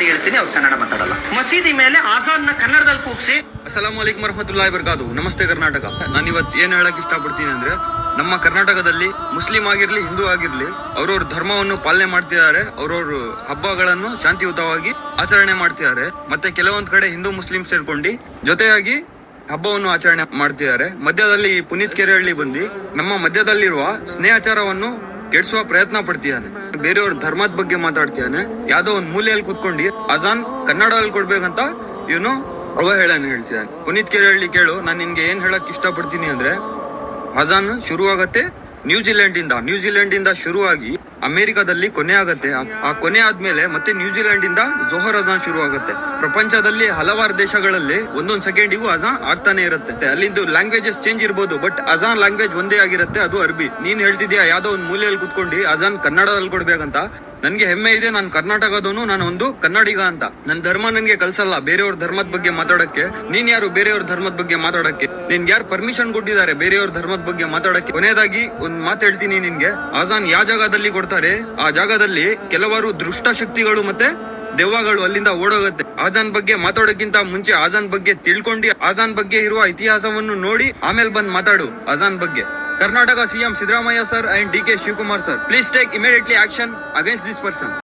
ಮಾಡಿ ಹೇಳ್ತೀನಿ, ಅವ್ರು ಕನ್ನಡ ಮಾತಾಡಲ್ಲ. ಮಸೀದಿ ಮೇಲೆ ಆಜಾನ್ ನ ಕನ್ನಡದಲ್ಲಿ ಕೂಗ್ಸಿ ಅಸ್ಸಲಾಮು ಅಲೈಕುಂ ವರಹಮತುಲ್ಲಾಹಿ ವಬರಕಾತು. ನಮಸ್ತೆ ಕರ್ನಾಟಕ. ನಾನು ಇವತ್ತು ಏನ್ ಹೇಳಕ್ ಇಷ್ಟಪಡ್ತೀನಿ ಅಂದ್ರೆ, ನಮ್ಮ ಕರ್ನಾಟಕದಲ್ಲಿ ಮುಸ್ಲಿಂ ಆಗಿರ್ಲಿ ಹಿಂದೂ ಆಗಿರ್ಲಿ ಅವ್ರವ್ರ ಧರ್ಮವನ್ನು ಪಾಲನೆ ಮಾಡ್ತಿದ್ದಾರೆ. ಅವ್ರವ್ರ ಹಬ್ಬಗಳನ್ನು ಶಾಂತಿಯುತವಾಗಿ ಆಚರಣೆ ಮಾಡ್ತಿದ್ದಾರೆ. ಮತ್ತೆ ಕೆಲವೊಂದ್ ಕಡೆ ಹಿಂದೂ ಮುಸ್ಲಿಂ ಸೇರ್ಕೊಂಡು ಜೊತೆಯಾಗಿ ಹಬ್ಬವನ್ನು ಆಚರಣೆ ಮಾಡ್ತಿದ್ದಾರೆ. ಮಧ್ಯದಲ್ಲಿ ಪುನೀತ್ ಕೆರೆಹಳ್ಳಿ ಬಂದು ನಮ್ಮ ಮಧ್ಯದಲ್ಲಿರುವ ಸ್ನೇಹಾಚಾರವನ್ನು ಕೆಡಿಸುವ ಪ್ರಯತ್ನ ಪಡ್ತಿದ್ದಾನೆ. ಬೇರೆಯವ್ರ ಧರ್ಮದ ಬಗ್ಗೆ ಮಾತಾಡ್ತಿದ್ದಾನೆ. ಯಾವ್ದೋ ಒಂದ್ ಮೂಲೆಯಲ್ಲಿ ಕುತ್ಕೊಂಡು ಅಜಾನ್ ಕನ್ನಡದಲ್ಲಿ ಕೊಡ್ಬೇಕಂತ ಇವನು ಅವಹೇಳನ ಹೇಳ್ತಿದ್ದಾನೆ. ಪುನೀತ್ ಕೆರೆಹಳ್ಳಿ ಕೇಳು, ನಾನು ನಿನ್ಗೆ ಏನ್ ಹೇಳಕ್ ಇಷ್ಟಪಡ್ತೀನಿ ಅಂದ್ರೆ, ಅಜಾನ್ ಶುರುವಾಗತ್ತೆ ನ್ಯೂಜಿಲೆಂಡ್ ಇಂದ ಶುರುವಾಗಿ ಅಮೆರಿಕದಲ್ಲಿ ಕೊನೆ ಆಗತ್ತೆ. ಆ ಕೊನೆ ಆದ್ಮೇಲೆ ಮತ್ತೆ ನ್ಯೂಜಿಲೆಂಡ್ ಇಂದ ಜೋಹರ್ ಅಜಾನ್ ಶುರು ಆಗುತ್ತೆ. ಪ್ರಪಂಚದಲ್ಲಿ ಹಲವಾರು ದೇಶಗಳಲ್ಲಿ ಒಂದೊಂದ್ ಸೆಕೆಂಡಿಗೂ ಅಜಾನ್ ಆಗ್ತಾನೆ ಇರುತ್ತೆ. ಅಲ್ಲಿಂದು ಲ್ಯಾಂಗ್ವೇಜಸ್ ಚೇಂಜ್ ಇರ್ಬೋದು, ಬಟ್ ಅಜಾನ್ ಲ್ಯಾಂಗ್ವೇಜ್ ಒಂದೇ ಆಗಿರುತ್ತೆ, ಅದು ಅರ್ಬಿ. ನೀನ್ ಹೇಳ್ತಿದ್ಯಾ ಯಾವ್ದೋ ಒಂದ್ ಮೂಲೆಯಲ್ಲಿ ಕುತ್ಕೊಂಡು ಅಜಾನ್ ಕನ್ನಡದಲ್ಲಿ ಕೊಡ್ಬೇಕಂತ. ನನ್ಗೆ ಹೆಮ್ಮೆ ಇದೆ, ನಾನು ಕರ್ನಾಟಕದವನು, ನಾನು ಒಂದು ಕನ್ನಡಿಗ ಅಂತ. ನನ್ ಧರ್ಮ ನನ್ಗೆ ಕಲ್ಸಲ್ಲ ಬೇರೆಯವ್ರ ಧರ್ಮದ ಬಗ್ಗೆ ಮಾತಾಡಕ್ಕೆ. ನೀನ್ ಯಾರು ಬೇರೆಯವ್ರ ಧರ್ಮದ ಬಗ್ಗೆ ಮಾತಾಡಕ್ಕೆ? ನಿನ್ಗೆ ಯಾರು ಪರ್ಮಿಷನ್ ಕೊಟ್ಟಿದ್ದಾರೆ ಬೇರೆಯವ್ರ ಧರ್ಮದ ಬಗ್ಗೆ ಮಾತಾಡಕ್ಕೆ? ಕೊನೆಯದಾಗಿ ಒಂದ್ ಮಾತು ಹೇಳ್ತೀನಿ ನಿನ್ಗೆ, ಅಜಾನ್ ಯಾವ ಜಾಗದಲ್ಲಿ ಕೊಡ್ತಾರೆ ಆ ಜಾಗದಲ್ಲಿ ಕೆಲವರು ದುಷ್ಟ ಶಕ್ತಿಗಳು ಮತ್ತೆ ದೆವ್ವಗಳು ಅಲ್ಲಿಂದ ಓಡೋಗುತ್ತೆ. ಆಜಾನ್ ಬಗ್ಗೆ ಮಾತಾಡೋಕ್ಕಿಂತ ಮುಂಚೆ ಆಜಾನ್ ಬಗ್ಗೆ ತಿಳ್ಕೊಂಡು ಆಜಾನ್ ಬಗ್ಗೆ ಇರುವ ಇತಿಹಾಸವನ್ನು ನೋಡಿ ಆಮೇಲೆ ಬಂದ್ ಮಾತಾಡು ಅಜಾನ್ ಬಗ್ಗೆ. Karnataka CM Siddaramaiah sir and DK Shivkumar sir, please take immediately action against this person.